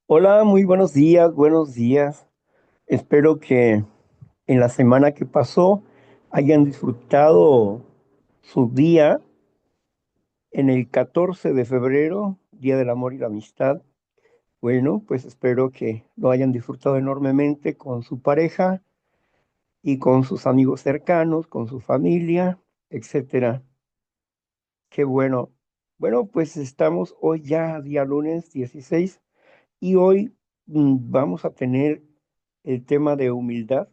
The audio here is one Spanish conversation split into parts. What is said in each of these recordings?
Hola, muy buenos días, buenos días. Espero que en la semana que pasó hayan disfrutado su día en el 14 de febrero, Día del Amor y la Amistad. Bueno, pues espero que lo hayan disfrutado enormemente con su pareja y con sus amigos cercanos, con su familia, etcétera. Qué bueno. Bueno, pues estamos hoy ya día lunes 16 y hoy vamos a tener el tema de humildad.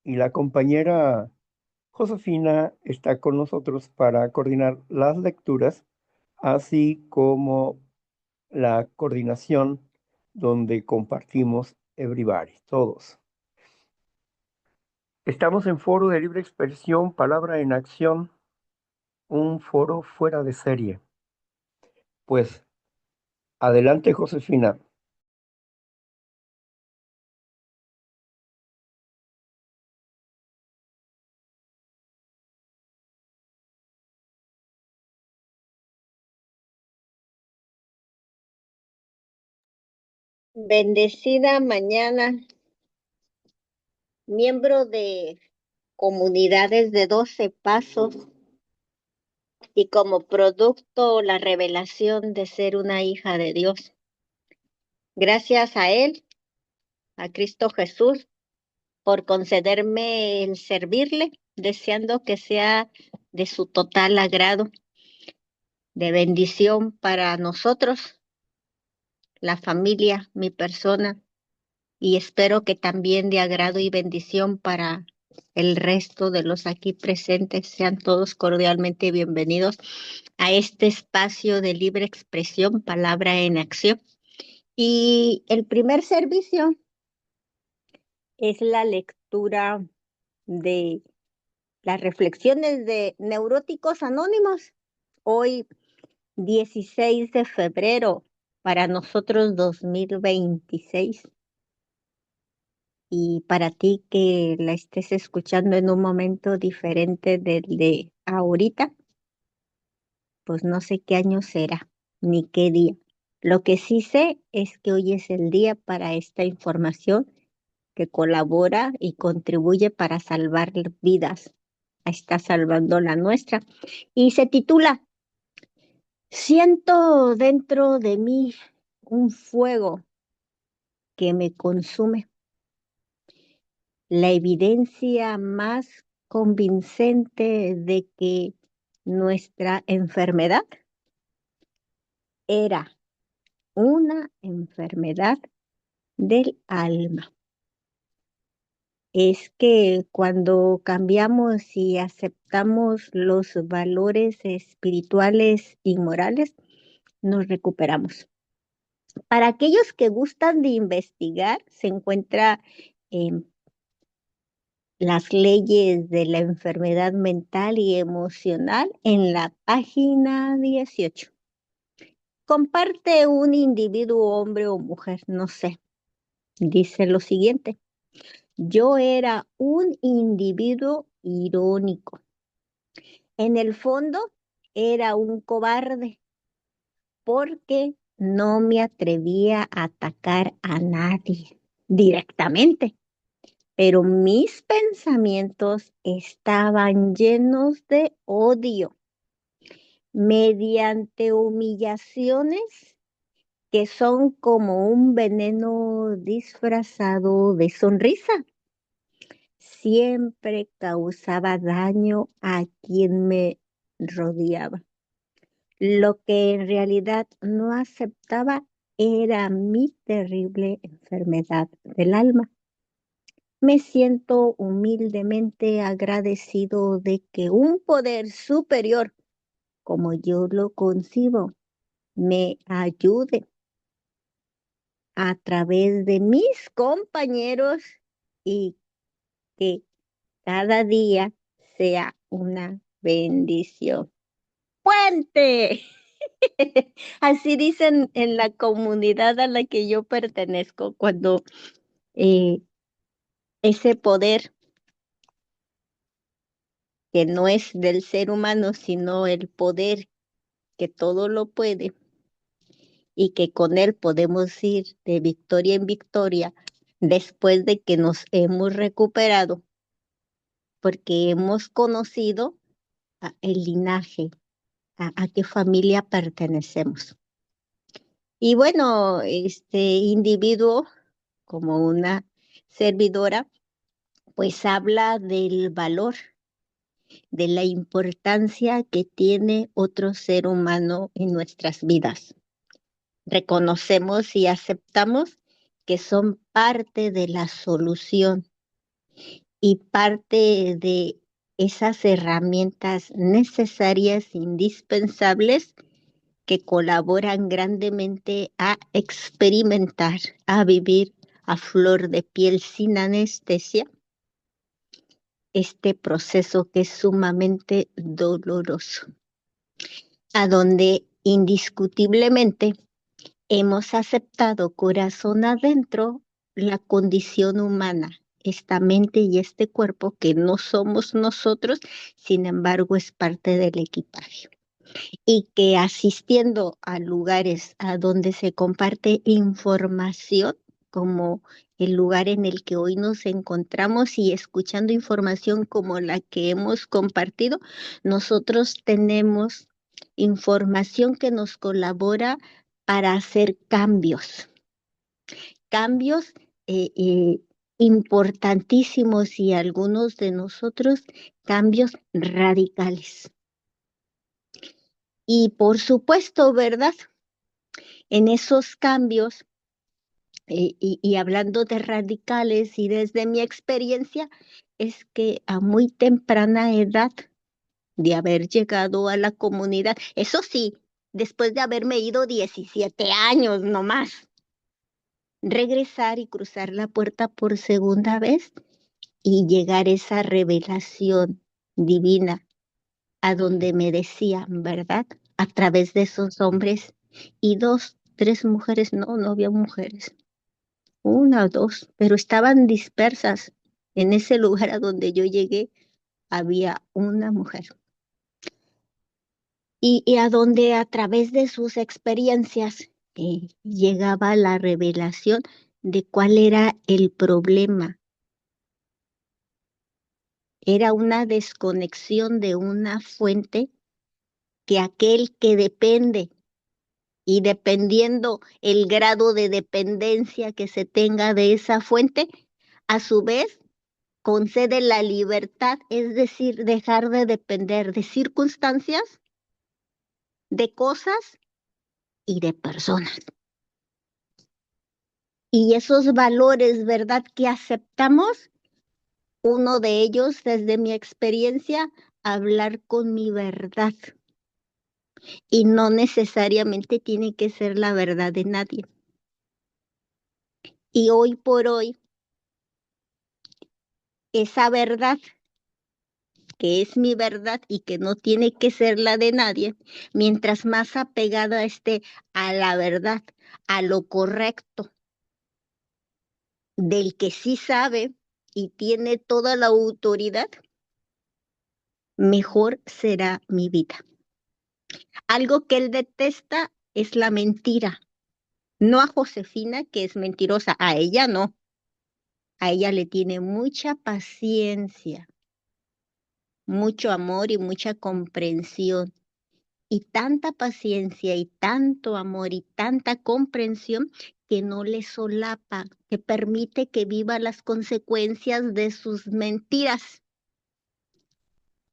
Y la compañera Josefina está con nosotros para coordinar las lecturas, así como la coordinación donde compartimos Everybody, todos. Estamos en Foro de Libre Expresión, Palabra en Acción, un foro fuera de serie. Pues adelante, Josefina. Bendecida mañana, miembro de comunidades de 12 pasos y como producto la revelación de ser una hija de Dios. Gracias a Él, a Cristo Jesús, por concederme el servirle, deseando que sea de su total agrado, de bendición para nosotros, la familia, mi persona, y espero que también de agrado y bendición para el resto de los aquí presentes. Sean todos cordialmente bienvenidos a este espacio de libre expresión, palabra en acción. Y el primer servicio es la lectura de las reflexiones de Neuróticos Anónimos. Hoy, 16 de febrero, para nosotros 2026. Y para ti que la estés escuchando en un momento diferente del de ahorita, pues no sé qué año será, ni qué día. Lo que sí sé es que hoy es el día para esta información que colabora y contribuye para salvar vidas. Está salvando la nuestra. Y se titula Siento dentro de mí un fuego que me consume. La evidencia más convincente de que nuestra enfermedad era una enfermedad del alma. Es que cuando cambiamos y aceptamos los valores espirituales y morales, nos recuperamos. Para aquellos que gustan de investigar, se encuentra en las leyes de la enfermedad mental y emocional en la página 18. Comparte un individuo, hombre o mujer, no sé, dice lo siguiente. Yo era un individuo irónico. En el fondo, era un cobarde porque no me atrevía a atacar a nadie directamente, pero mis pensamientos estaban llenos de odio mediante humillaciones que son como un veneno disfrazado de sonrisa. Siempre causaba daño a quien me rodeaba. Lo que en realidad no aceptaba era mi terrible enfermedad del alma. Me siento humildemente agradecido de que un poder superior, como yo lo concibo, me ayude a través de mis compañeros y que cada día sea una bendición. ¡Puente! Así dicen en la comunidad a la que yo pertenezco, cuando eh, ese poder que no es del ser humano, sino el poder que todo lo puede, y que con Él podemos ir de victoria en victoria después de que nos hemos recuperado, porque hemos conocido el linaje, a qué familia pertenecemos. Y bueno, este individuo, como una servidora, pues habla del valor, de la importancia que tiene otro ser humano en nuestras vidas. Reconocemos y aceptamos que son parte de la solución y parte de esas herramientas necesarias, indispensables, que colaboran grandemente a experimentar, a vivir a flor de piel sin anestesia este proceso que es sumamente doloroso, a donde indiscutiblemente hemos aceptado corazón adentro la condición humana, esta mente y este cuerpo que no somos nosotros, sin embargo es parte del equipaje. Y que asistiendo a lugares a donde se comparte información, como el lugar en el que hoy nos encontramos y escuchando información como la que hemos compartido, nosotros tenemos información que nos colabora para hacer cambios, cambios eh, eh, importantísimos y algunos de nosotros cambios radicales. Y por supuesto, ¿verdad? En esos cambios, y hablando de radicales y desde mi experiencia, es que a muy temprana edad de haber llegado a la comunidad, eso sí, después de haberme ido 17 años nomás, regresar y cruzar la puerta por segunda vez y llegar a esa revelación divina a donde me decían, ¿verdad? A través de esos hombres y dos, tres mujeres, no, no había mujeres, una o dos, pero estaban dispersas. En ese lugar a donde yo llegué había una mujer. Y a donde a través de sus experiencias llegaba la revelación de cuál era el problema. Era una desconexión de una fuente que aquel que depende y dependiendo el grado de dependencia que se tenga de esa fuente, a su vez concede la libertad, es decir, dejar de depender de circunstancias, de cosas y de personas. Y esos valores, ¿verdad?, que aceptamos, uno de ellos, desde mi experiencia, hablar con mi verdad. Y no necesariamente tiene que ser la verdad de nadie. Y hoy por hoy, esa verdad que es mi verdad y que no tiene que ser la de nadie, mientras más apegada esté a la verdad, a lo correcto, del que sí sabe y tiene toda la autoridad, mejor será mi vida. Algo que él detesta es la mentira. No a Josefina, que es mentirosa, a ella no. A ella le tiene mucha paciencia, mucho amor y mucha comprensión. Y tanta paciencia y tanto amor y tanta comprensión que no le solapa, que permite que viva las consecuencias de sus mentiras,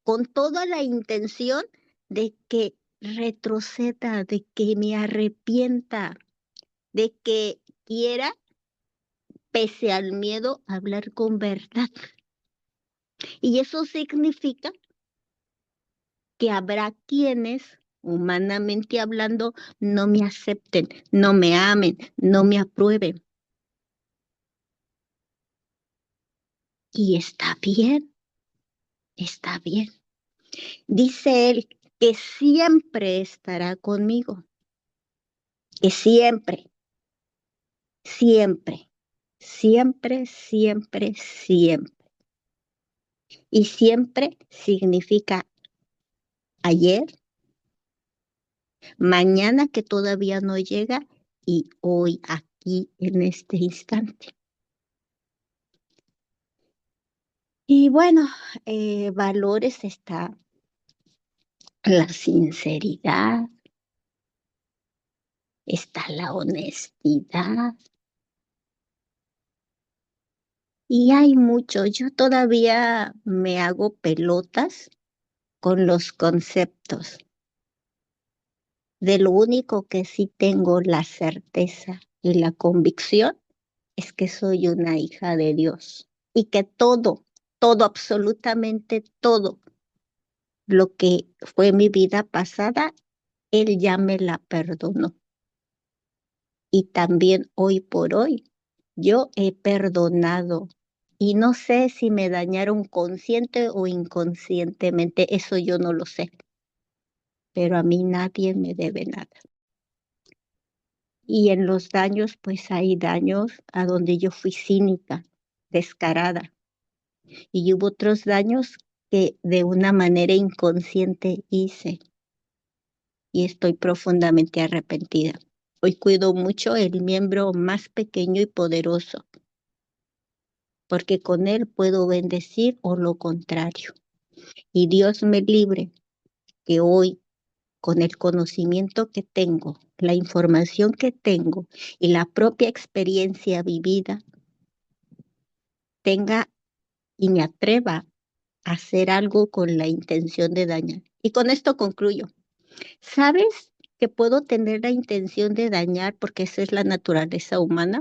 con toda la intención de que retroceda, de que me arrepienta, de que quiera, pese al miedo, hablar con verdad. Y eso significa que habrá quienes, humanamente hablando, no me acepten, no me amen, no me aprueben. Y está bien, está bien. Dice él que siempre estará conmigo, que siempre, siempre, siempre, siempre, siempre. Y siempre significa ayer, mañana que todavía no llega y hoy aquí en este instante. Y bueno, valores está la sinceridad, está la honestidad y hay mucho. Yo todavía me hago pelotas con los conceptos. De lo único que sí tengo la certeza y la convicción es que soy una hija de Dios y que todo, absolutamente todo lo que fue mi vida pasada, Él ya me la perdonó. Y también hoy por hoy, yo he perdonado. Y no sé si me dañaron consciente o inconscientemente, eso yo no lo sé, pero a mí nadie me debe nada. Y en los daños, pues hay daños a donde yo fui cínica, descarada. Y hubo otros daños que de una manera inconsciente hice y estoy profundamente arrepentida. Hoy cuido mucho el miembro más pequeño y poderoso, porque con él puedo bendecir o lo contrario. Y Dios me libre que hoy, con el conocimiento que tengo, la información que tengo y la propia experiencia vivida, tenga y me atreva a hacer algo con la intención de dañar. Y con esto concluyo. ¿Sabes que puedo tener la intención de dañar porque esa es la naturaleza humana?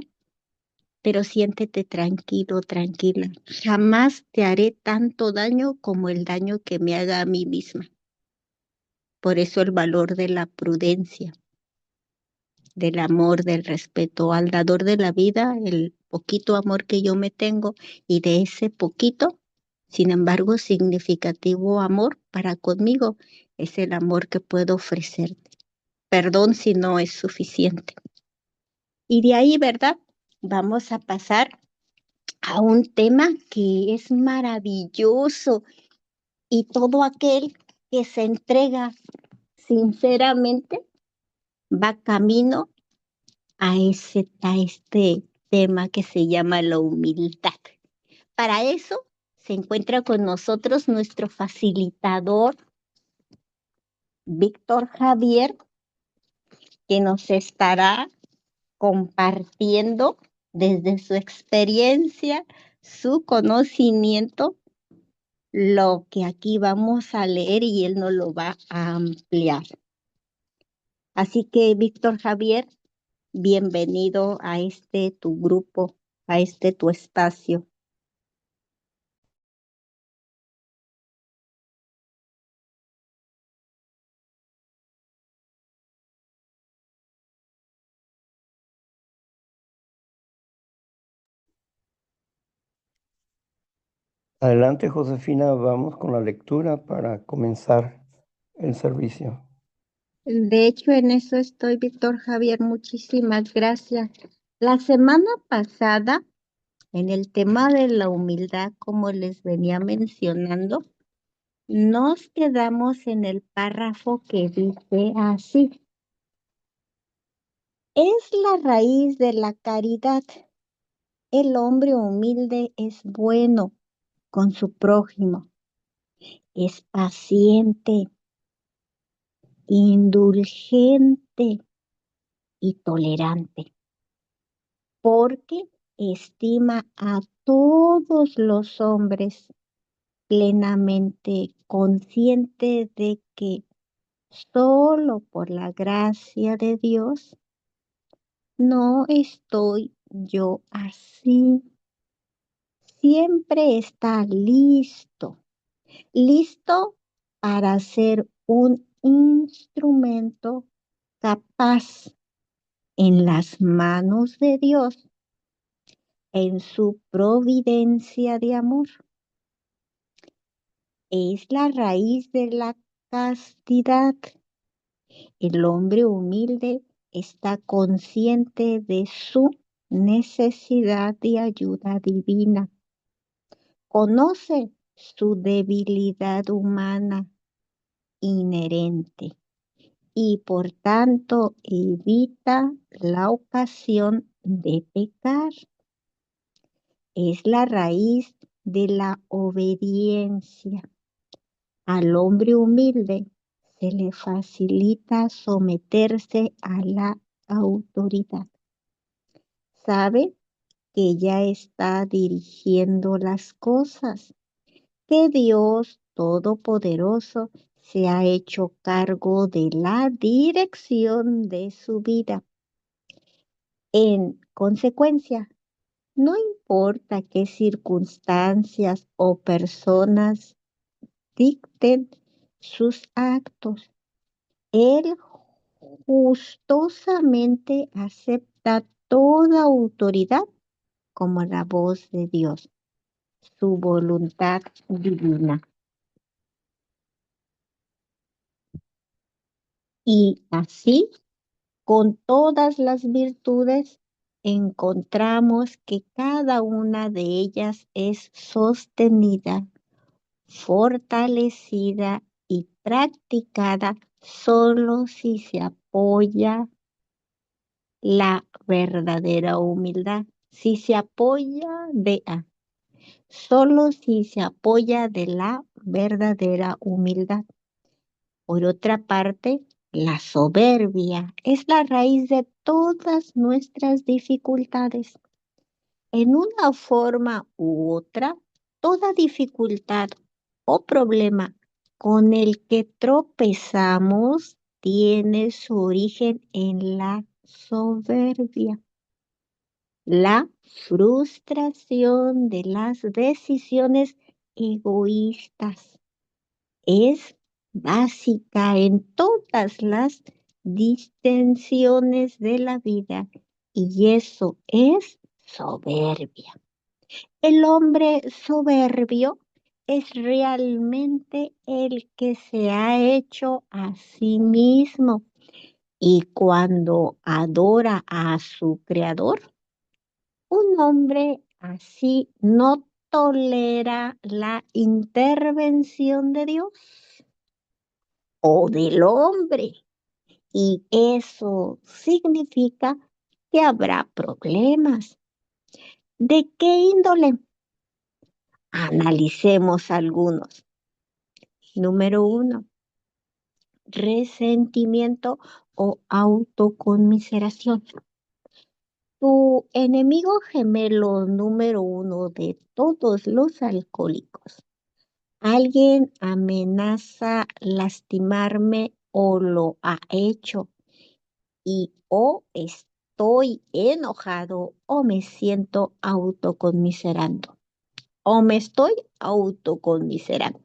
Pero siéntete tranquilo, tranquila. Jamás te haré tanto daño como el daño que me haga a mí misma. Por eso el valor de la prudencia, del amor, del respeto al dador de la vida, el poquito amor que yo me tengo y de ese poquito, sin embargo, significativo amor para conmigo, es el amor que puedo ofrecerte. Perdón si no es suficiente. Y de ahí, ¿verdad? Vamos a pasar a un tema que es maravilloso y todo aquel que se entrega sinceramente va camino a este tema que se llama la humildad. Para eso se encuentra con nosotros nuestro facilitador, Víctor Javier, que nos estará compartiendo desde su experiencia, su conocimiento, lo que aquí vamos a leer y él nos lo va a ampliar. Así que, Víctor Javier, bienvenido a este tu grupo, a este tu espacio. Adelante, Josefina, vamos con la lectura para comenzar el servicio. De hecho, en eso estoy, Víctor Javier, muchísimas gracias. La semana pasada, en el tema de la humildad, como les venía mencionando, nos quedamos en el párrafo que dice así: es la raíz de la caridad. El hombre humilde es bueno con su prójimo, es paciente, indulgente y tolerante, porque estima a todos los hombres, plenamente consciente de que solo por la gracia de Dios no estoy yo así. Siempre está listo para ser un instrumento capaz en las manos de Dios, en su providencia de amor. Es la raíz de la castidad. El hombre humilde está consciente de su necesidad de ayuda divina. Conoce su debilidad humana inherente y por tanto evita la ocasión de pecar. Es la raíz de la obediencia. Al hombre humilde se le facilita someterse a la autoridad. Sabe que ya está dirigiendo las cosas, que Dios Todopoderoso se ha hecho cargo de la dirección de su vida. En consecuencia, no importa qué circunstancias o personas dicten sus actos, Él gustosamente acepta toda autoridad como la voz de Dios, su voluntad divina. Y así, con todas las virtudes, encontramos que cada una de ellas es sostenida, fortalecida y practicada solo si se apoya la verdadera humildad, si se apoya solo si se apoya de la verdadera humildad. Por otra parte, la soberbia es la raíz de todas nuestras dificultades. En una forma u otra, toda dificultad o problema con el que tropezamos tiene su origen en la soberbia, la frustración de las decisiones egoístas. Es básica en todas las distensiones de la vida y eso es soberbia. El hombre soberbio es realmente el que se ha hecho a sí mismo y cuando adora a su creador, un hombre así no tolera la intervención de Dios o del hombre. Y eso significa que habrá problemas. ¿De qué índole? Analicemos algunos. Número uno, resentimiento o autoconmiseración. Tu enemigo gemelo número uno de todos los alcohólicos. Alguien amenaza lastimarme o lo ha hecho y o estoy enojado o me siento autoconmiserando o me estoy autoconmiserando.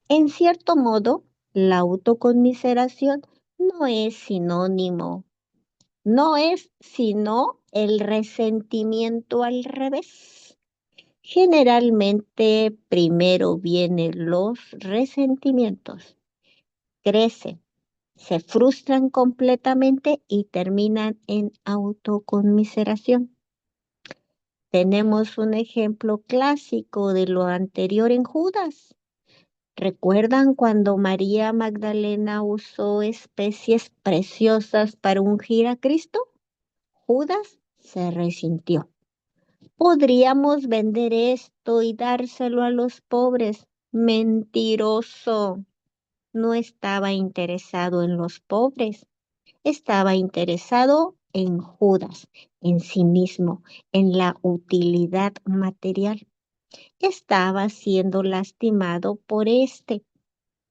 En cierto modo, la autoconmiseración no es sinónimo, no es sino el resentimiento al revés. Generalmente primero vienen los resentimientos, crecen, se frustran completamente y terminan en autoconmiseración. Tenemos un ejemplo clásico de lo anterior en Judas. ¿Recuerdan cuando María Magdalena usó especies preciosas para ungir a Cristo? Judas se resintió. Podríamos vender esto y dárselo a los pobres. Mentiroso. No estaba interesado en los pobres, estaba interesado en Judas, en sí mismo, en la utilidad material. Estaba siendo lastimado por este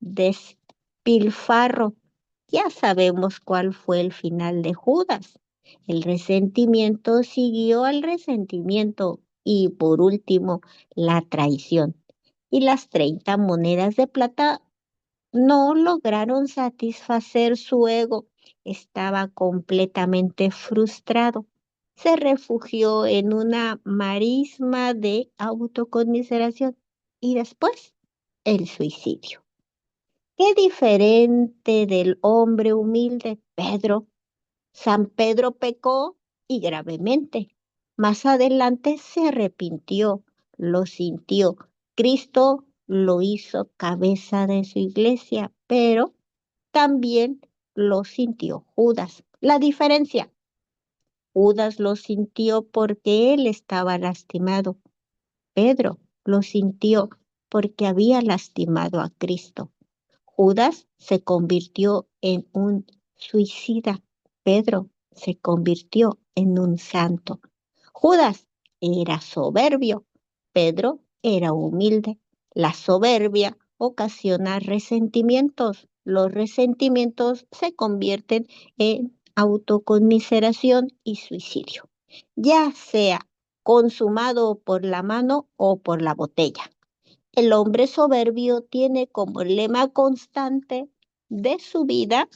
despilfarro. Ya sabemos cuál fue el final de Judas. El resentimiento siguió al resentimiento y por último la traición. Y las 30 monedas de plata no lograron satisfacer su ego. Estaba completamente frustrado. Se refugió en una marisma de autoconmiseración y después el suicidio. Qué diferente del hombre humilde Pedro. San Pedro pecó y gravemente. Más adelante se arrepintió, lo sintió. Cristo lo hizo cabeza de su iglesia, pero también lo sintió Judas. La diferencia, Judas lo sintió porque él estaba lastimado. Pedro lo sintió porque había lastimado a Cristo. Judas se convirtió en un suicida. Pedro se convirtió en un santo. Judas era soberbio. Pedro era humilde. La soberbia ocasiona resentimientos. Los resentimientos se convierten en autoconmiseración y suicidio, ya sea consumado por la mano o por la botella. El hombre soberbio tiene como lema constante de su vida: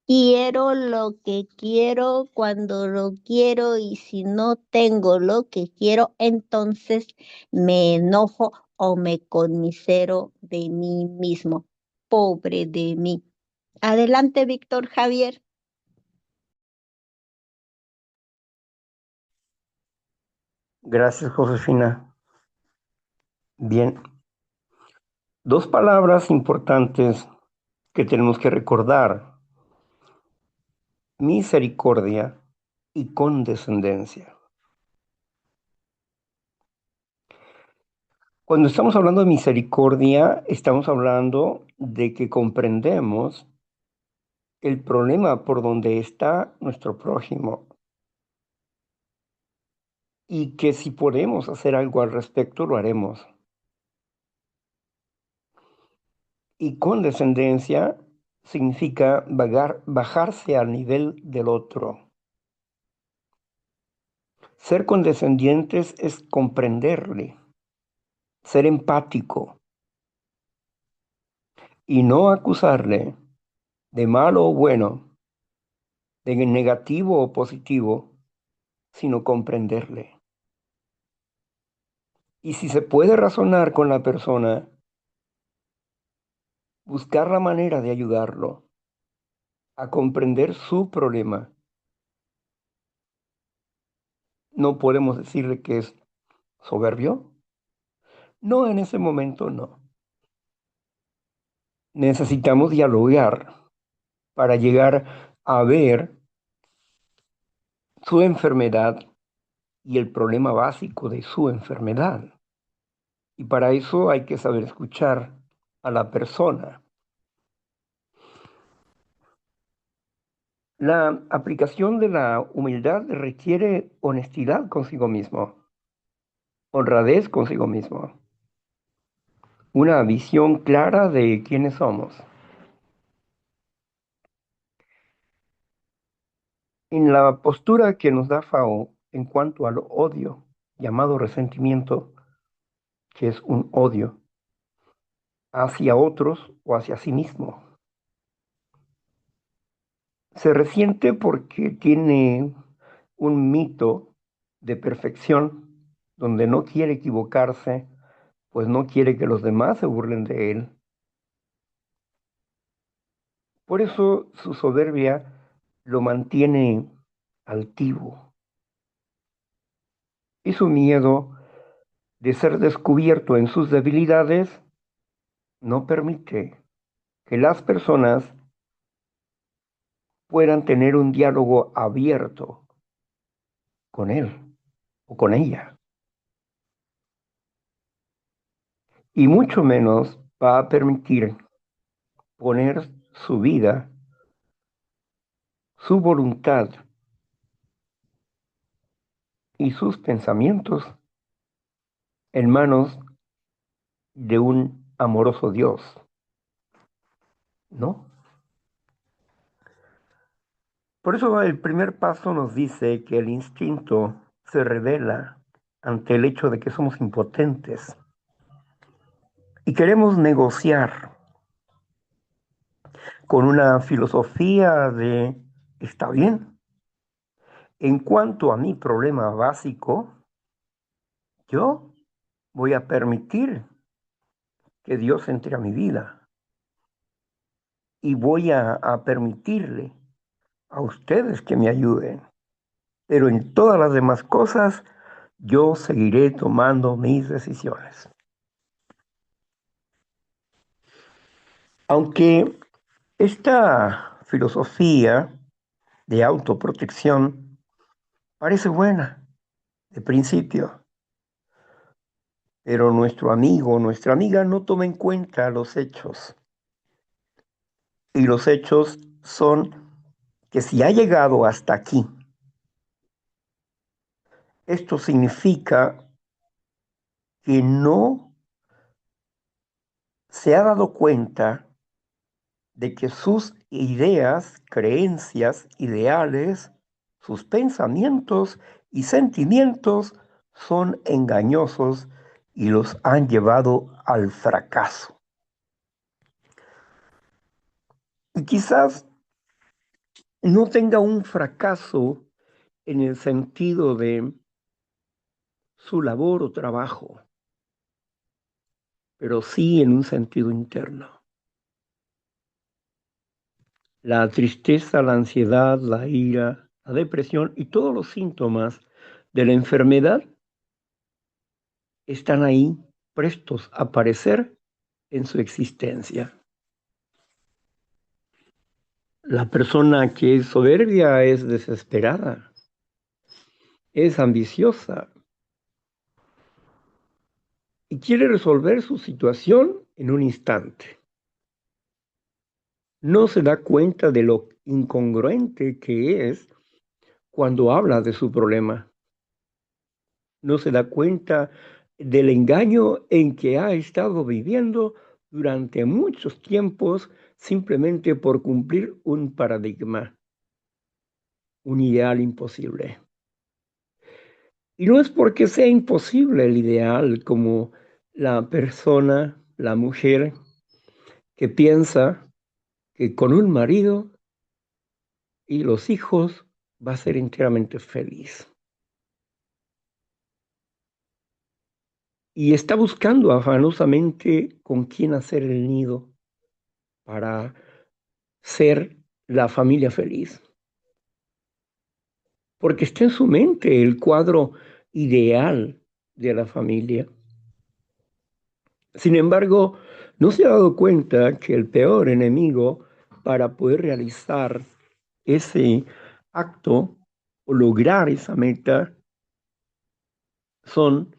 quiero lo que quiero cuando lo quiero, y si no tengo lo que quiero, entonces me enojo o me conmisero de mí mismo. Pobre de mí. Adelante, Víctor Javier. Gracias, Josefina. Bien, dos palabras importantes que tenemos que recordar: misericordia y condescendencia. Cuando estamos hablando de misericordia, estamos hablando de que comprendemos el problema por donde está nuestro prójimo y que si podemos hacer algo al respecto, lo haremos. Y condescendencia significa bajarse al nivel del otro. Ser condescendientes es comprenderle, ser empático y no acusarle de malo o bueno, de negativo o positivo, sino comprenderle. Y si se puede razonar con la persona, buscar la manera de ayudarlo a comprender su problema. No podemos decirle que es soberbio. No, en ese momento no. Necesitamos dialogar para llegar a ver su enfermedad y el problema básico de su enfermedad. Y para eso hay que saber escuchar a la persona. La aplicación de la humildad requiere honestidad consigo mismo, honradez consigo mismo, una visión clara de quiénes somos. En la postura que nos da Fao en cuanto al odio, llamado resentimiento, que es un odio hacia otros o hacia sí mismo, se resiente porque tiene un mito de perfección donde no quiere equivocarse, pues no quiere que los demás se burlen de él. Por eso su soberbia lo mantiene altivo y su miedo de ser descubierto en sus debilidades no permite que las personas puedan tener un diálogo abierto con él o con ella. Y mucho menos va a permitir poner su vida, su voluntad y sus pensamientos en manos de un amoroso Dios, ¿no? Por eso el primer paso nos dice que el instinto se revela ante el hecho de que somos impotentes y queremos negociar con una filosofía de: está bien, en cuanto a mi problema básico, yo voy a permitir que Dios entre a mi vida y voy a permitirle a ustedes que me ayuden. Pero en todas las demás cosas, yo seguiré tomando mis decisiones. Aunque esta filosofía de autoprotección parece buena de principio, pero nuestro amigo, nuestra amiga no toma en cuenta los hechos. Y los hechos son que si ha llegado hasta aquí, esto significa que no se ha dado cuenta de que sus ideas, creencias, ideales, sus pensamientos y sentimientos son engañosos y los han llevado al fracaso. Y quizás no tenga un fracaso en el sentido de su labor o trabajo, pero sí en un sentido interno. La tristeza, la ansiedad, la ira, la depresión y todos los síntomas de la enfermedad están ahí prestos a aparecer en su existencia. La persona que es soberbia es desesperada, es ambiciosa y quiere resolver su situación en un instante. No se da cuenta de lo incongruente que es cuando habla de su problema. No se da cuenta del engaño en que ha estado viviendo durante muchos tiempos simplemente por cumplir un paradigma, un ideal imposible. Y no es porque sea imposible el ideal, como la persona, la mujer, que piensa que con un marido y los hijos va a ser enteramente feliz. Y está buscando afanosamente con quién hacer el nido para ser la familia feliz. Porque está en su mente el cuadro ideal de la familia. Sin embargo, no se ha dado cuenta que el peor enemigo para poder realizar ese acto o lograr esa meta son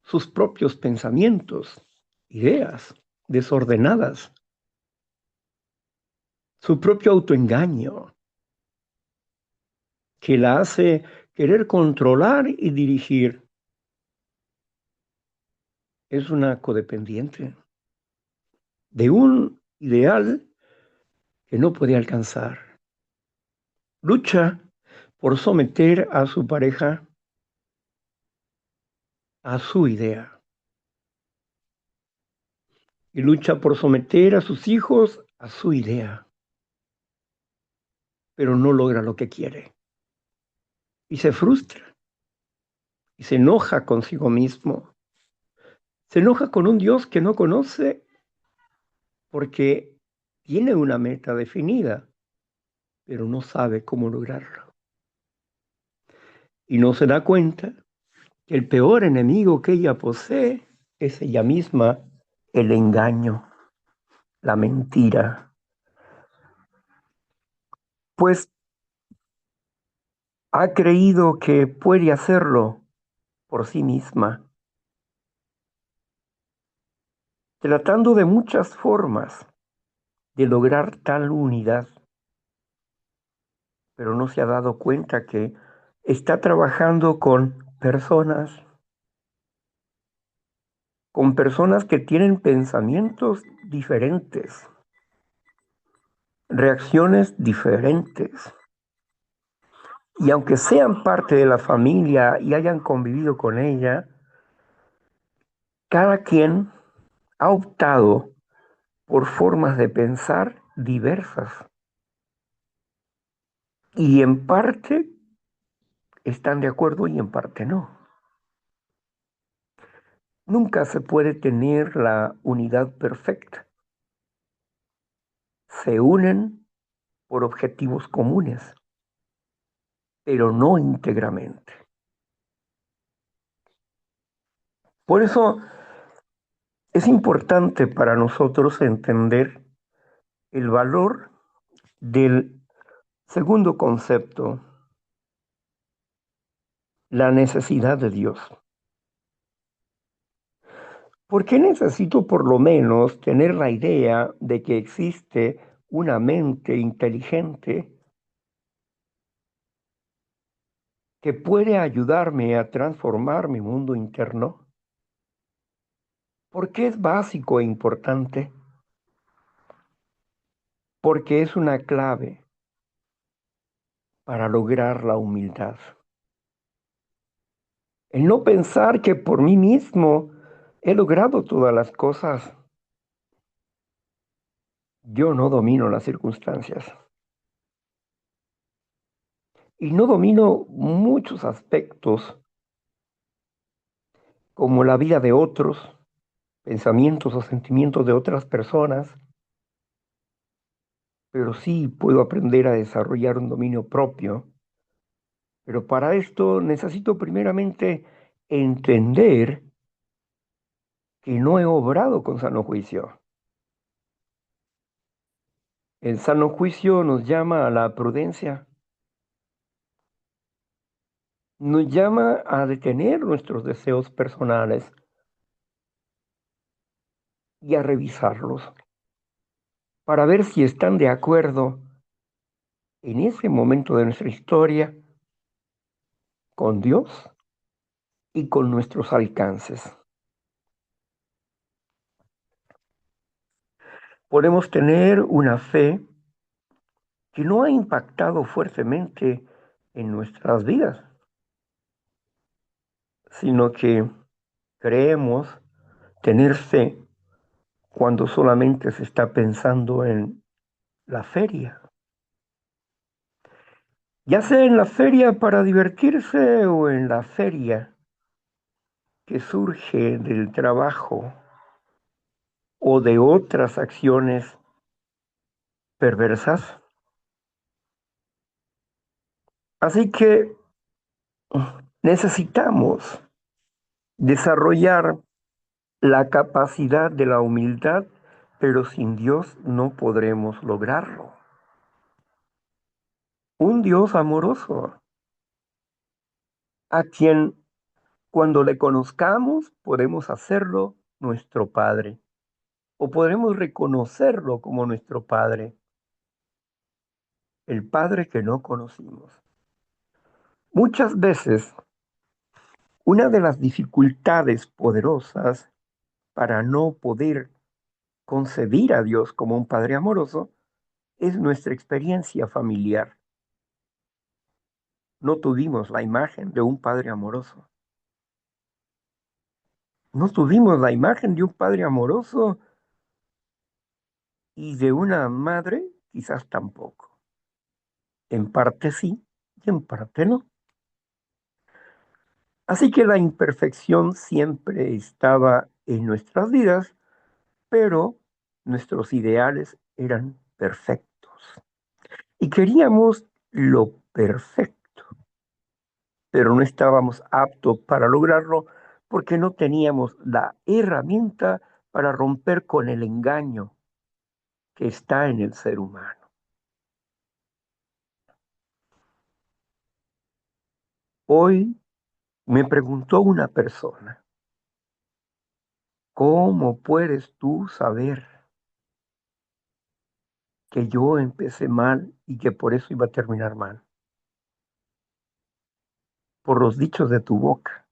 sus propios pensamientos, ideas desordenadas, su propio autoengaño, que la hace querer controlar y dirigir. Es una codependiente de un ideal que no puede alcanzar. Lucha por someter a su pareja a su idea y lucha por someter a sus hijos a su idea, pero no logra lo que quiere y se frustra y se enoja consigo mismo, se enoja con un Dios que no conoce porque tiene una meta definida, pero no sabe cómo lograrlo. Y no se da cuenta que el peor enemigo que ella posee es ella misma, el engaño, la mentira. Pues ha creído que puede hacerlo por sí misma, tratando de muchas formas de lograr tal unidad, pero no se ha dado cuenta que está trabajando con personas que tienen pensamientos diferentes, reacciones diferentes. Y aunque sean parte de la familia y hayan convivido con ella, cada quien ha optado por formas de pensar diversas. Y en parte están de acuerdo y en parte no. Nunca se puede tener la unidad perfecta. Se unen por objetivos comunes, pero no íntegramente. Por eso es importante para nosotros entender el valor del segundo concepto, la necesidad de Dios. ¿Por qué necesito por lo menos tener la idea de que existe una mente inteligente que puede ayudarme a transformar mi mundo interno? ¿Por qué es básico e importante? Porque es una clave para lograr la humildad. El no pensar que por mí mismo he logrado todas las cosas. Yo no domino las circunstancias y no domino muchos aspectos como la vida de otros, pensamientos o sentimientos de otras personas, pero sí puedo aprender a desarrollar un dominio propio. Pero para esto necesito primeramente entender que no he obrado con sano juicio. El sano juicio nos llama a la prudencia, nos llama a detener nuestros deseos personales y a revisarlos para ver si están de acuerdo en ese momento de nuestra historia con Dios y con nuestros alcances. Podemos tener una fe que no ha impactado fuertemente en nuestras vidas, sino que creemos tener fe cuando solamente se está pensando en la feria, ya sea en la feria para divertirse o en la feria que surge del trabajo o de otras acciones perversas. Así que necesitamos desarrollar la capacidad de la humildad, pero sin Dios no podremos lograrlo. Un Dios amoroso, a quien cuando le conozcamos podemos hacerlo nuestro Padre, o podremos reconocerlo como nuestro Padre, el Padre que no conocimos. Muchas veces, una de las dificultades poderosas para no poder concebir a Dios como un Padre amoroso es nuestra experiencia familiar. No tuvimos la imagen de un Padre amoroso. No tuvimos la imagen de un Padre amoroso y de una madre quizás tampoco. En parte sí y en parte no. Así que la imperfección siempre estaba en nuestras vidas, pero nuestros ideales eran perfectos. Y queríamos lo perfecto, pero no estábamos aptos para lograrlo porque no teníamos la herramienta para romper con el engaño que está en el ser humano. Hoy me preguntó una persona, ¿cómo puedes tú saber que yo empecé mal y que por eso iba a terminar mal? Por los dichos de tu boca.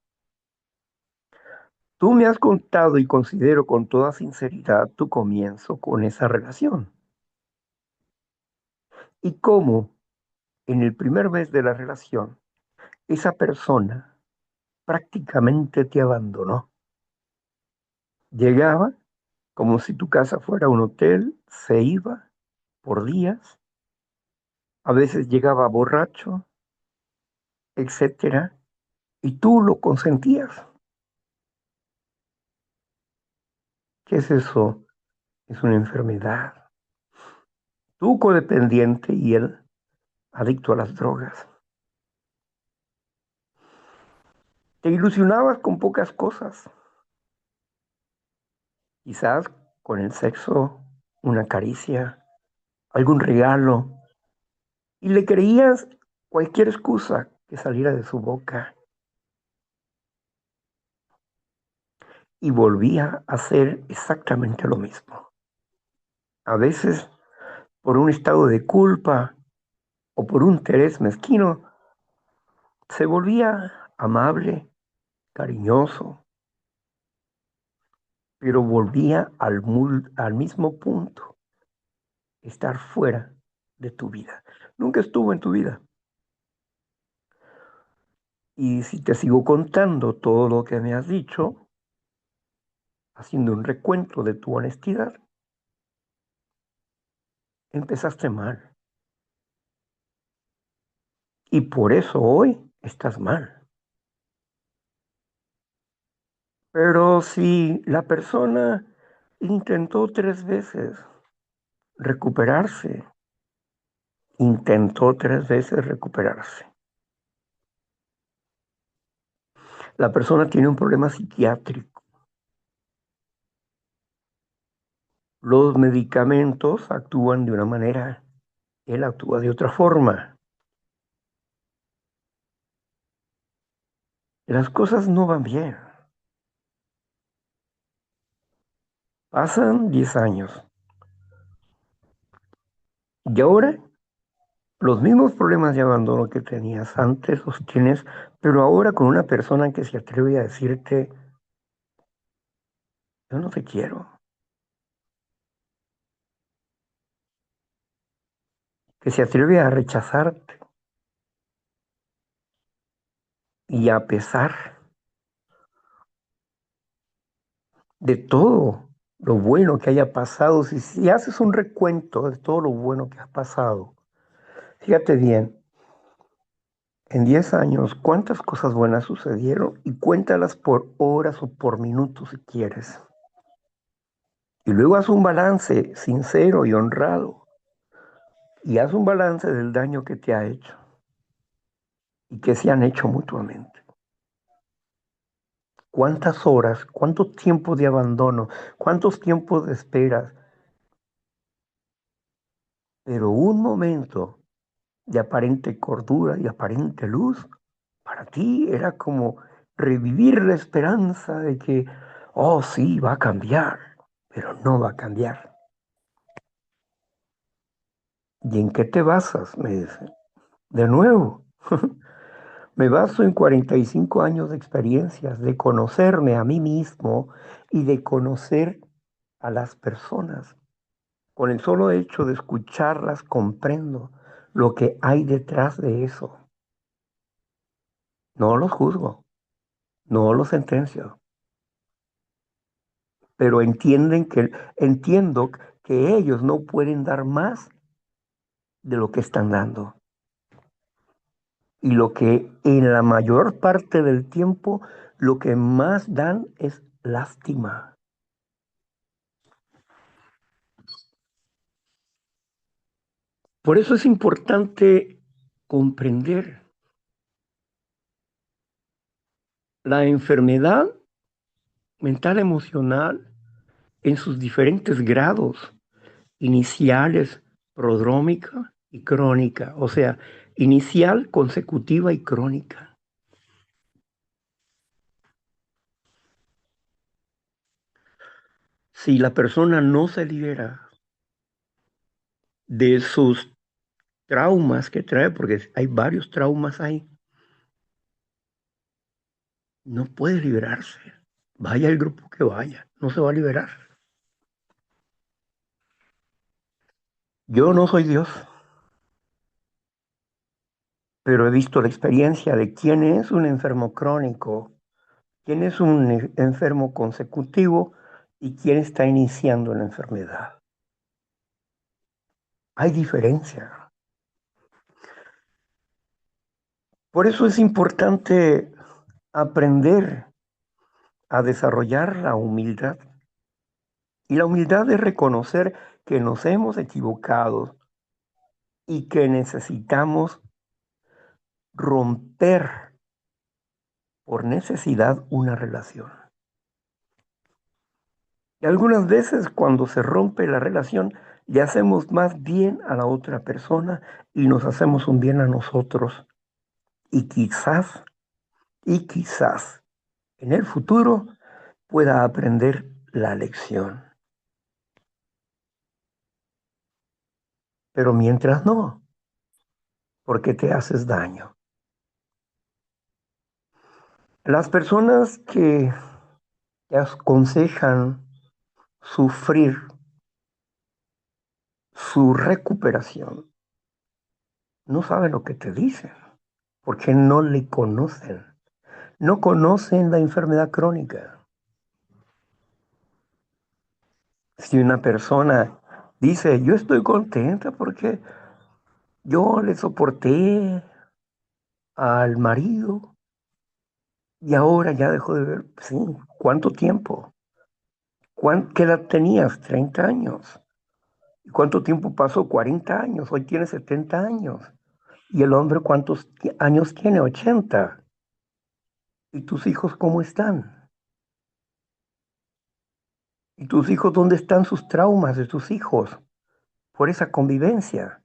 Tú me has contado y considero con toda sinceridad tu comienzo con esa relación. Y cómo en el primer mes de la relación, esa persona prácticamente te abandonó. Llegaba como si tu casa fuera un hotel, se iba por días, a veces llegaba borracho, etcétera, y tú lo consentías. ¿Qué es eso? Es una enfermedad. Tú codependiente y él adicto a las drogas. Te ilusionabas con pocas cosas, quizás con el sexo, una caricia, algún regalo, y le creías cualquier excusa que saliera de su boca y volvía a hacer exactamente lo mismo. A veces por un estado de culpa o por un interés mezquino, se volvía amable, cariñoso, pero volvía al mismo punto, estar fuera de tu vida. Nunca estuvo en tu vida. Y si te sigo contando todo lo que me has dicho, haciendo un recuento de tu honestidad, empezaste mal. Y por eso hoy estás mal. Pero si la persona intentó 3 veces recuperarse, intentó 3 veces recuperarse. La persona tiene un problema psiquiátrico. Los medicamentos actúan de una manera, él actúa de otra forma. Las cosas no van bien. Pasan 10 años. Y ahora los mismos problemas de abandono que tenías antes los tienes, pero ahora con una persona que se atreve a decirte, yo no te quiero, que se atreve a rechazarte y a pesar de todo lo bueno que haya pasado, si haces un recuento de todo lo bueno que ha pasado, fíjate bien, en 10 años, ¿cuántas cosas buenas sucedieron? Y cuéntalas por horas o por minutos si quieres. Y luego haz un balance sincero y honrado. Y haz un balance del daño que te ha hecho y que se han hecho mutuamente. ¿Cuántas horas, cuánto tiempo de abandono, cuántos tiempos de esperas? Pero un momento de aparente cordura y aparente luz, para ti era como revivir la esperanza de que, oh sí, va a cambiar, pero no va a cambiar. ¿Y en qué te basas? Me dice. De nuevo, me baso en 45 años de experiencias, de conocerme a mí mismo y de conocer a las personas. Con el solo hecho de escucharlas, comprendo lo que hay detrás de eso. No los juzgo, no los sentencio, pero entiendo que ellos no pueden dar más de lo que están dando. Y lo que en la mayor parte del tiempo, lo que más dan es lástima. Por eso es importante comprender la enfermedad mental emocional en sus diferentes grados, iniciales, prodrómica y crónica, o sea, inicial, consecutiva y crónica. Si la persona no se libera de sus traumas que trae, porque hay varios traumas ahí, no puede liberarse. Vaya el grupo que vaya, no se va a liberar. Yo no soy Dios, pero he visto la experiencia de quién es un enfermo crónico, quién es un enfermo consecutivo y quién está iniciando la enfermedad. Hay diferencia. Por eso es importante aprender a desarrollar la humildad. Y la humildad es reconocer que nos hemos equivocado y que necesitamos romper por necesidad una relación. Y algunas veces cuando se rompe la relación, le hacemos más bien a la otra persona y nos hacemos un bien a nosotros. Y quizás en el futuro pueda aprender la lección. Pero mientras no, porque te haces daño. Las personas que te aconsejan sufrir su recuperación no saben lo que te dicen, porque no le conocen. No conocen la enfermedad crónica. Si una persona dice, yo estoy contenta porque yo le soporté al marido y ahora ya dejó de ver, sí, ¿cuánto tiempo? ¿Qué edad tenías? 30 años. ¿Y cuánto tiempo pasó? 40 años. Hoy tiene 70 años. ¿Y el hombre cuántos años tiene? 80. ¿Y tus hijos cómo están? ¿Y tus hijos dónde están sus traumas de tus hijos por esa convivencia?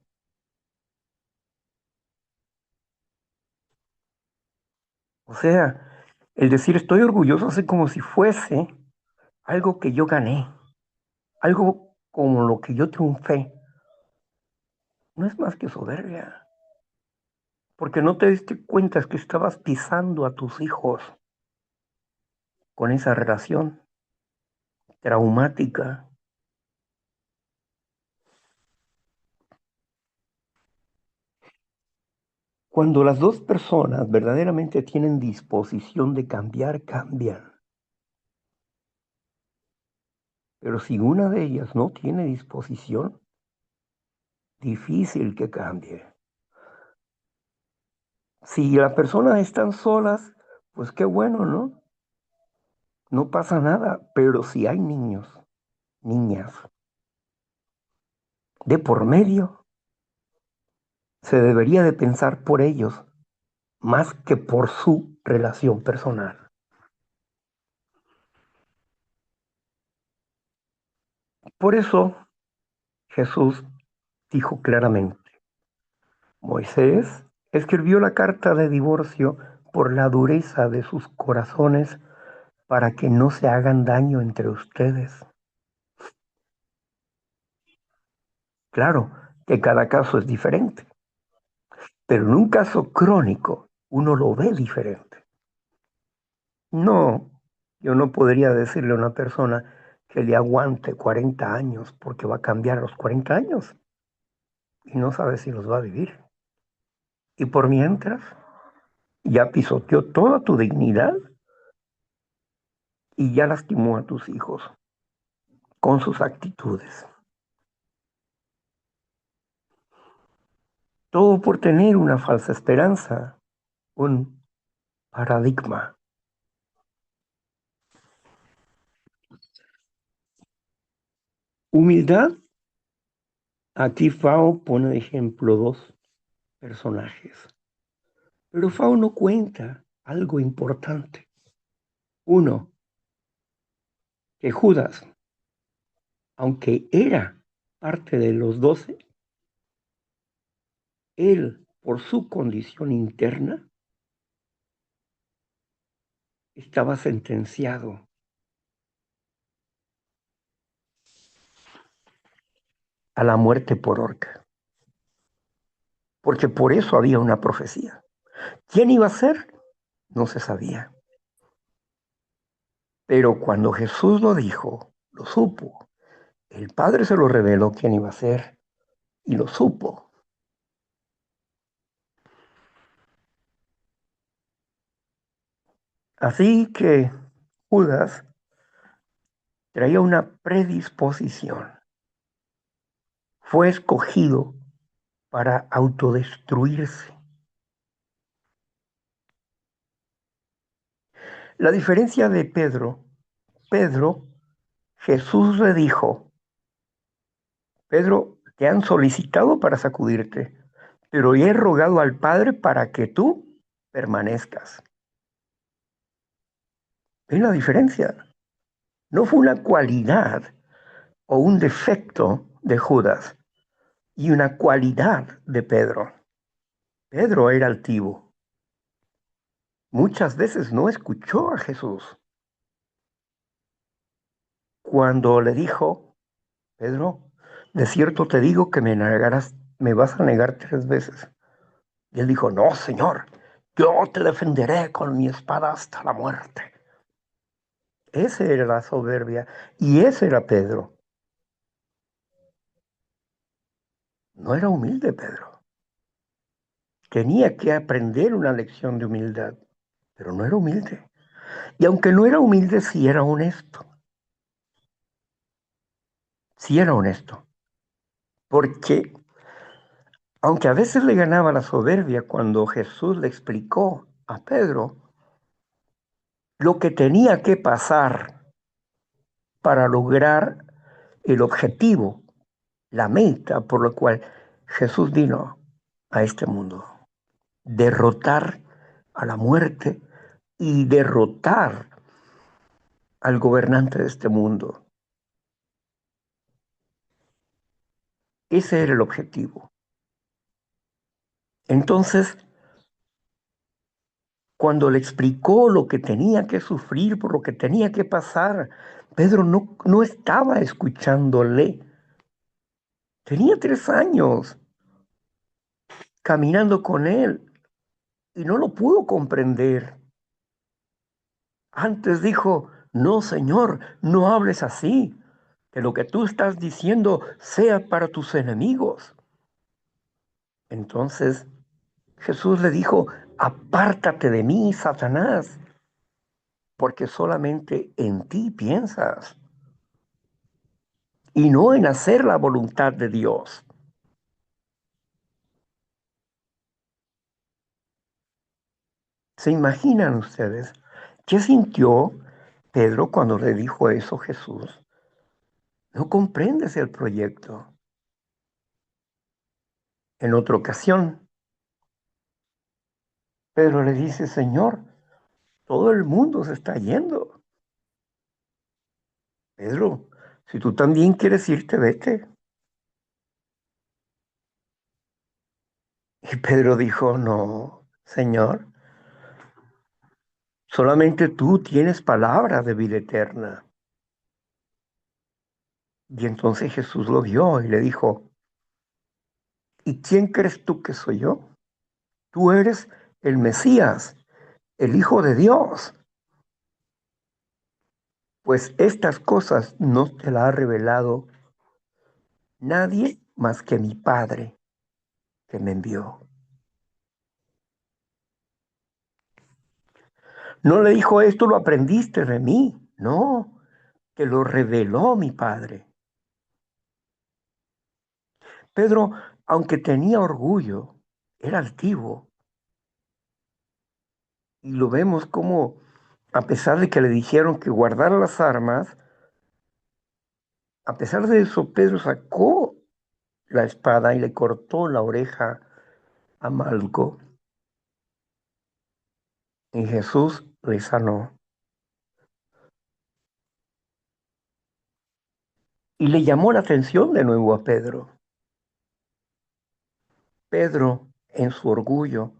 O sea, el decir estoy orgulloso hace como si fuese algo que yo gané, algo como lo que yo triunfé. No es más que soberbia, porque no te diste cuenta que estabas pisando a tus hijos con esa relación traumática. Cuando las dos personas verdaderamente tienen disposición de cambiar, cambian. Pero si una de ellas no tiene disposición, difícil que cambie. Si las personas están solas, pues qué bueno, ¿no? No pasa nada, pero si hay niños, niñas, de por medio, se debería de pensar por ellos más que por su relación personal. Por eso Jesús dijo claramente, Moisés escribió la carta de divorcio por la dureza de sus corazones para que no se hagan daño entre ustedes. Claro que cada caso es diferente, pero en un caso crónico uno lo ve diferente. No, yo no podría decirle a una persona que le aguante 40 años porque va a cambiar a los 40 años y no sabe si los va a vivir. Y por mientras, ya pisoteó toda tu dignidad y ya lastimó a tus hijos con sus actitudes. Todo por tener una falsa esperanza, un paradigma. Humildad, aquí Fao pone de ejemplo dos personajes, pero Fao no cuenta algo importante. Uno, que Judas, aunque era parte de los 12, él, por su condición interna, estaba sentenciado a la muerte por horca, porque por eso había una profecía. ¿Quién iba a ser? No se sabía. Pero cuando Jesús lo dijo, lo supo. El Padre se lo reveló quién iba a ser y lo supo. Así que Judas traía una predisposición. Fue escogido para autodestruirse. La diferencia de Pedro, Jesús le dijo, Pedro, te han solicitado para sacudirte, pero he rogado al Padre para que tú permanezcas. ¿Ven la diferencia? No fue una cualidad o un defecto de Judas y una cualidad de Pedro. Pedro era altivo. Muchas veces no escuchó a Jesús. Cuando le dijo, Pedro, de cierto te digo que me vas a negar 3 veces. Y él dijo, no, Señor, yo te defenderé con mi espada hasta la muerte. Esa era la soberbia y ese era Pedro. No era humilde Pedro. Tenía que aprender una lección de humildad, pero no era humilde. Y aunque no era humilde, sí era honesto. Sí era honesto. Porque aunque a veces le ganaba la soberbia cuando Jesús le explicó a Pedro lo que tenía que pasar para lograr el objetivo, la meta por la cual Jesús vino a este mundo. Derrotar a la muerte y derrotar al gobernante de este mundo. Ese era el objetivo. Entonces, cuando le explicó lo que tenía que sufrir, por lo que tenía que pasar, Pedro no estaba escuchándole. Tenía 3 años caminando con él y no lo pudo comprender. Antes dijo, no, Señor, no hables así, que lo que tú estás diciendo sea para tus enemigos. Entonces Jesús le dijo, apártate de mí, Satanás, porque solamente en ti piensas y no en hacer la voluntad de Dios. ¿Se imaginan ustedes qué sintió Pedro cuando le dijo eso a Jesús? No comprendes el proyecto. En otra ocasión, Pedro le dice, Señor, todo el mundo se está yendo. Pedro, si tú también quieres irte, vete. Y Pedro dijo, no, Señor, solamente tú tienes palabra de vida eterna. Y entonces Jesús lo vio y le dijo, ¿y quién crees tú que soy yo? Tú eres el Mesías, el Hijo de Dios. Pues estas cosas no te las ha revelado nadie más que mi Padre que me envió. No le dijo, esto lo aprendiste de mí. No, te lo reveló mi Padre. Pedro, aunque tenía orgullo, era altivo. Y lo vemos como, a pesar de que le dijeron que guardara las armas, a pesar de eso, Pedro sacó la espada y le cortó la oreja a Malco. Y Jesús le sanó. Y le llamó la atención de nuevo a Pedro. Pedro, en su orgullo,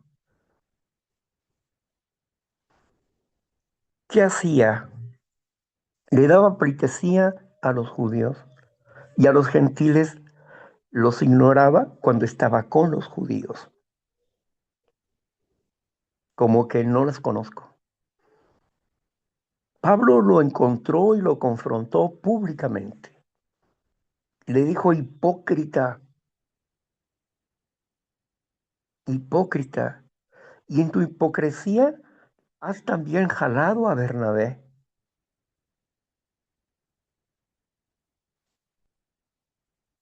¿qué hacía? Le daba pleitesía a los judíos y a los gentiles los ignoraba cuando estaba con los judíos, como que no les conozco. Pablo lo encontró y lo confrontó públicamente. Le dijo, hipócrita, hipócrita, y en tu hipocresía has también jalado a Bernabé.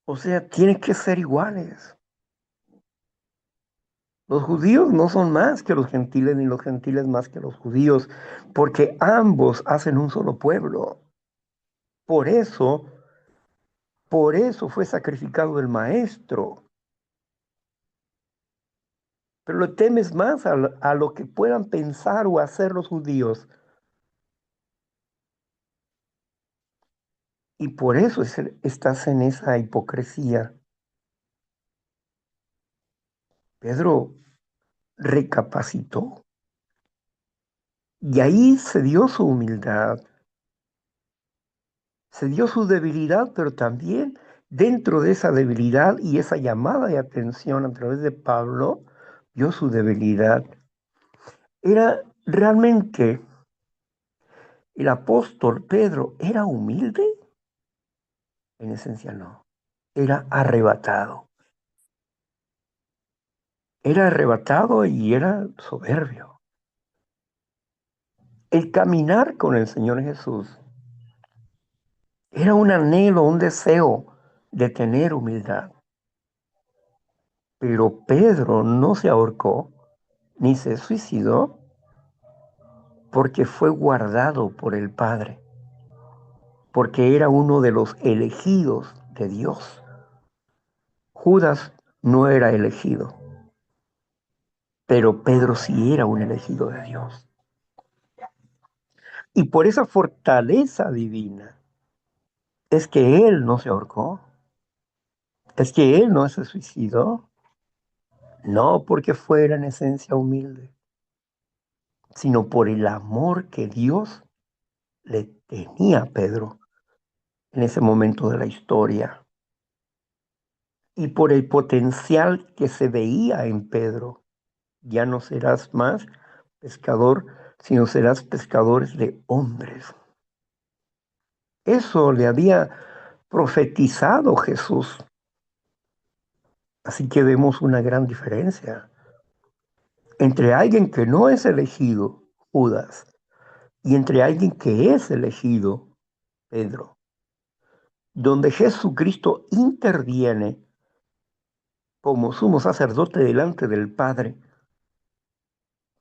O sea, tienen que ser iguales. Los judíos no son más que los gentiles, ni los gentiles más que los judíos, porque ambos hacen un solo pueblo. Por eso, por eso fue sacrificado el maestro. Pero le temes más a lo que puedan pensar o hacer los judíos. Y por eso estás en esa hipocresía. Pedro recapacitó y ahí se dio su humildad, se dio su debilidad, pero también dentro de esa debilidad y esa llamada de atención a través de Pablo, dio su debilidad. Era realmente el apóstol Pedro, ¿era humilde? En esencia no, era arrebatado. Era arrebatado y era soberbio. El caminar con el Señor Jesús era un anhelo, un deseo de tener humildad. Pero Pedro no se ahorcó ni se suicidó porque fue guardado por el Padre, porque era uno de los elegidos de Dios. Judas no era elegido, pero Pedro sí era un elegido de Dios. Y por esa fortaleza divina es que él no se ahorcó, es que él no se suicidó, no porque fuera en esencia humilde, sino por el amor que Dios le tenía a Pedro en ese momento de la historia y por el potencial que se veía en Pedro. Ya no serás más pescador, sino serás pescadores de hombres. Eso le había profetizado Jesús. Así que vemos una gran diferencia entre alguien que no es elegido, Judas, y entre alguien que es elegido, Pedro, donde Jesucristo interviene como sumo sacerdote delante del Padre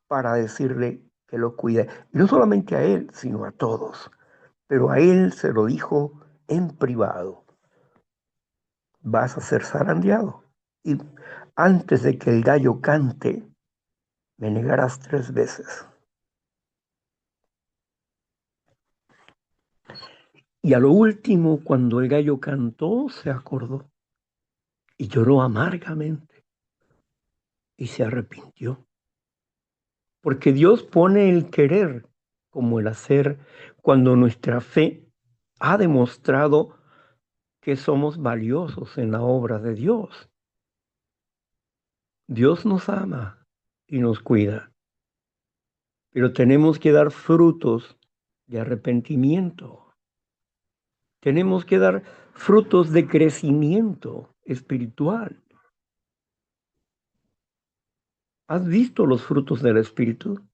para decirle que lo cuide. Y no solamente a él, sino a todos. Pero a él se lo dijo en privado. Vas a ser zarandeado. Y antes de que el gallo cante, me negarás 3 veces. Y a lo último, cuando el gallo cantó, se acordó y lloró amargamente y se arrepintió. Porque Dios pone el querer como el hacer cuando nuestra fe ha demostrado que somos valiosos en la obra de Dios. Dios nos ama y nos cuida, pero tenemos que dar frutos de arrepentimiento. Tenemos que dar frutos de crecimiento espiritual. ¿Has visto los frutos del Espíritu?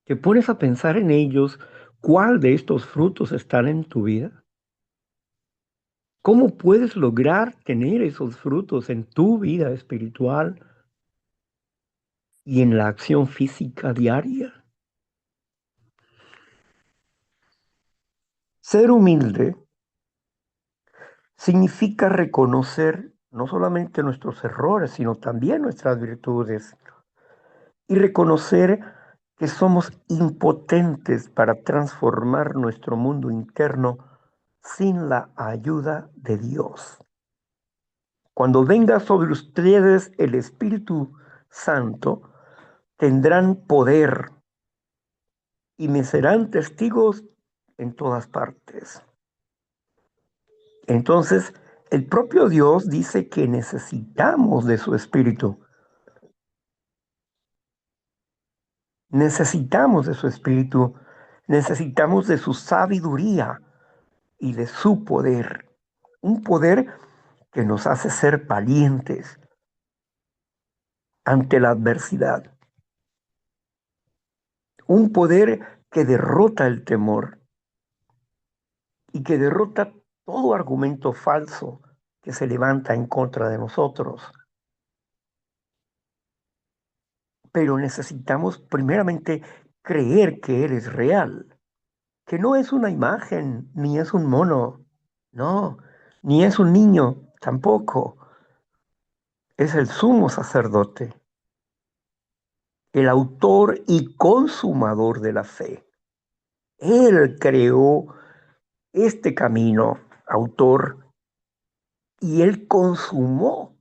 ¿Te pones a pensar en ellos? ¿Cuál de estos frutos están en tu vida? ¿Cómo puedes lograr tener esos frutos en tu vida espiritual y en la acción física diaria? Ser humilde significa reconocer no solamente nuestros errores, sino también nuestras virtudes y reconocer que somos impotentes para transformar nuestro mundo interno sin la ayuda de Dios. Cuando venga sobre ustedes el Espíritu Santo, tendrán poder y me serán testigos en todas partes. Entonces, el propio Dios dice que necesitamos de su Espíritu. Necesitamos de su Espíritu. Necesitamos de su sabiduría y de su poder. Un poder que nos hace ser valientes ante la adversidad. Un poder que derrota el temor y que derrota todo argumento falso que se levanta en contra de nosotros. Pero necesitamos primeramente creer que Él es real, que no es una imagen, ni es un mono, no, ni es un niño, tampoco. Es el sumo sacerdote, el autor y consumador de la fe. Él creó este camino, autor, y Él consumó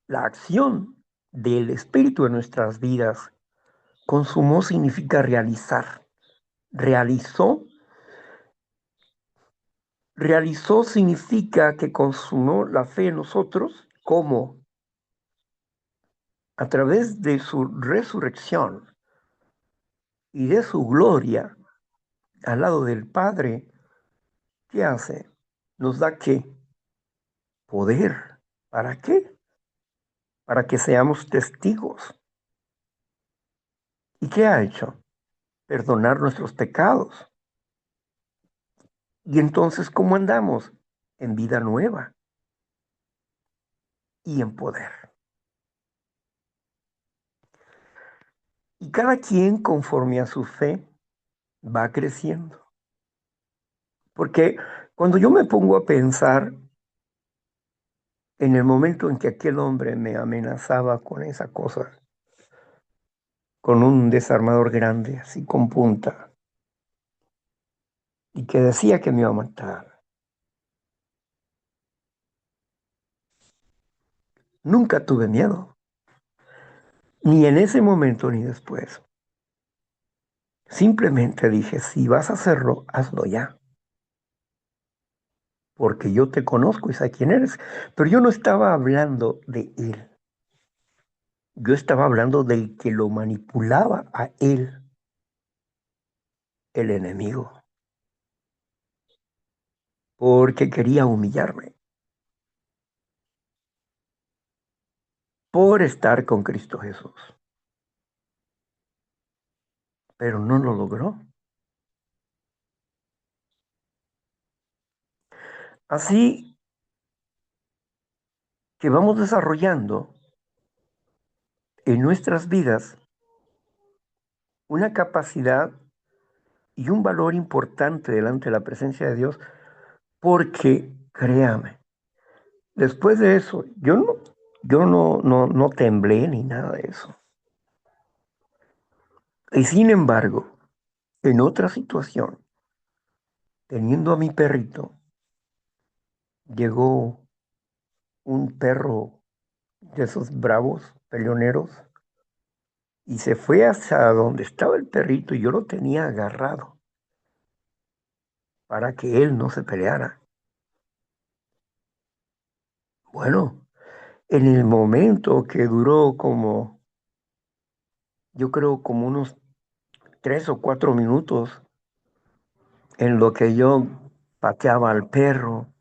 la acción del Espíritu en nuestras vidas. Consumó significa realizar. Realizó. Realizó significa que consumó la fe en nosotros. ¿Cómo? A través de su resurrección y de su gloria al lado del Padre. ¿Qué hace? Nos da qué? Poder. ¿Para qué? Para que seamos testigos. ¿Y qué ha hecho? Perdonar nuestros pecados. Y entonces, ¿cómo andamos? En vida nueva y en poder. Y cada quien, conforme a su fe, va creciendo. Porque cuando yo me pongo a pensar en el momento en que aquel hombre me amenazaba con esa cosa, con un desarmador grande, así con punta, y que decía que me iba a matar, nunca tuve miedo, ni en ese momento ni después. Simplemente dije, si vas a hacerlo, hazlo ya, porque yo te conozco y sé quién eres. Pero yo no estaba hablando de él, yo estaba hablando del que lo manipulaba a él, el enemigo, porque quería humillarme por estar con Cristo Jesús. Pero no lo logró. Así que vamos desarrollando en nuestras vidas una capacidad y un valor importante delante de la presencia de Dios, porque créame, después de eso, yo no temblé ni nada de eso. Y sin embargo, en otra situación, teniendo a mi perrito, llegó un perro de esos bravos, peleoneros, y se fue hacia donde estaba el perrito y yo lo tenía agarrado para que él no se peleara. Bueno, en el momento que duró como, yo creo como unos 3 o 4 minutos, en lo que yo pateaba al perro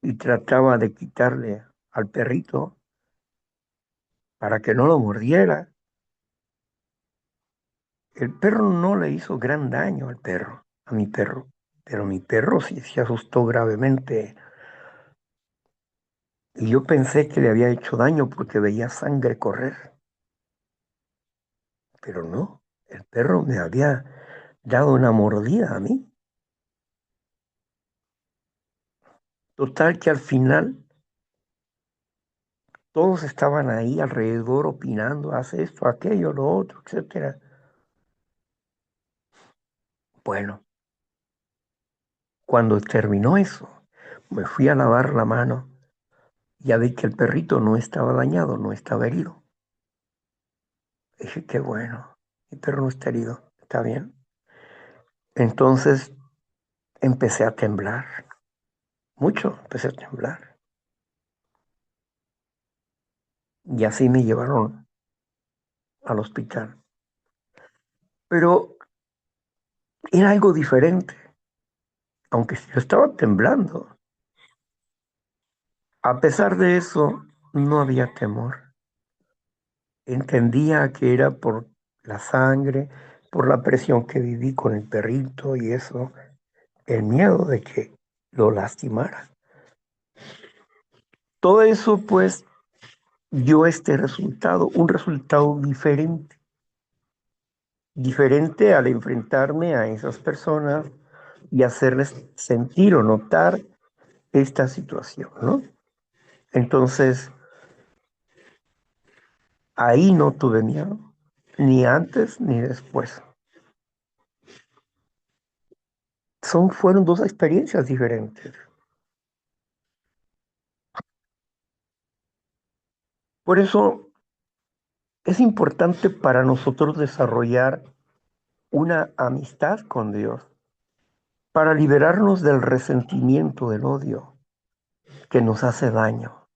y trataba de quitarle al perrito para que no lo mordiera, el perro no le hizo gran daño al perro, a mi perro, pero mi perro sí se asustó gravemente y yo pensé que le había hecho daño porque veía sangre correr, pero no, el perro me había dado una mordida a mí. Total que al final todos estaban ahí alrededor opinando, hace esto, aquello, lo otro, etcétera. Bueno, cuando terminó eso, me fui a lavar la mano. Ya vi que el perrito no estaba dañado, no estaba herido. Dije, qué bueno, mi perro no está herido, está bien. Entonces empecé a temblar, mucho, empecé a temblar. Y así me llevaron al hospital. Pero era algo diferente, aunque yo estaba temblando. A pesar de eso, no había temor. Entendía que era por la sangre, por la presión que viví con el perrito y eso, el miedo de que lo lastimara. Todo eso pues dio este resultado, un resultado diferente, diferente al enfrentarme a esas personas y hacerles sentir o notar esta situación, ¿no? Entonces, ahí no tuve miedo, ni antes ni después. fueron dos experiencias diferentes. Por eso es importante para nosotros desarrollar una amistad con Dios, para liberarnos del resentimiento, del odio que nos hace daño.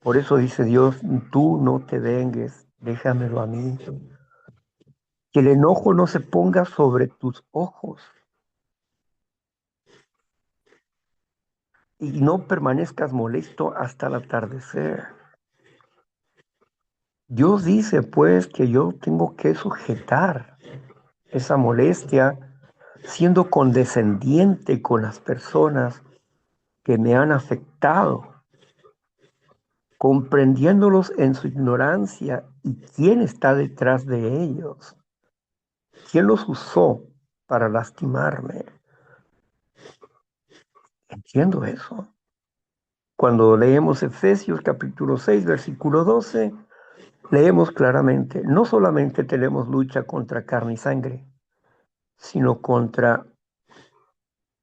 Por eso dice Dios, tú no te vengues, déjamelo a mí. Que el enojo no se ponga sobre tus ojos y no permanezcas molesto hasta el atardecer. Dios dice pues que yo tengo que sujetar esa molestia siendo condescendiente con las personas que me han afectado, comprendiéndolos en su ignorancia y quién está detrás de ellos, quién los usó para lastimarme. Entiendo eso. Cuando leemos Efesios capítulo 6, versículo 12, leemos claramente, no solamente tenemos lucha contra carne y sangre, sino contra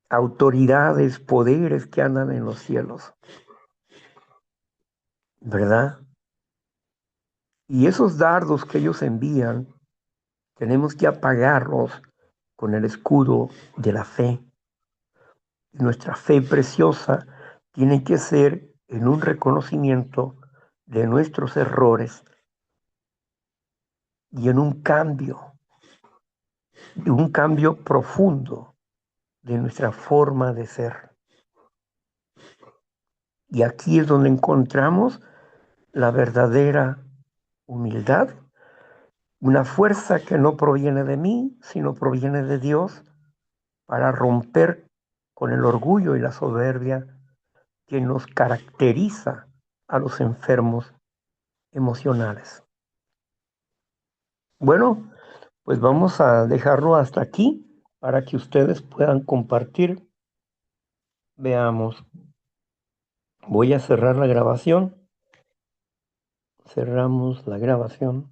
autoridades, poderes que andan en los cielos, ¿verdad? Y esos dardos que ellos envían, tenemos que apagarlos con el escudo de la fe. Y nuestra fe preciosa tiene que ser en un reconocimiento de nuestros errores y en un cambio profundo de nuestra forma de ser. Y aquí es donde encontramos la verdadera humildad, una fuerza que no proviene de mí, sino proviene de Dios para romper con el orgullo y la soberbia que nos caracteriza a los enfermos emocionales. Bueno, pues vamos a dejarlo hasta aquí para que ustedes puedan compartir. Veamos, voy a cerrar la grabación. Cerramos la grabación.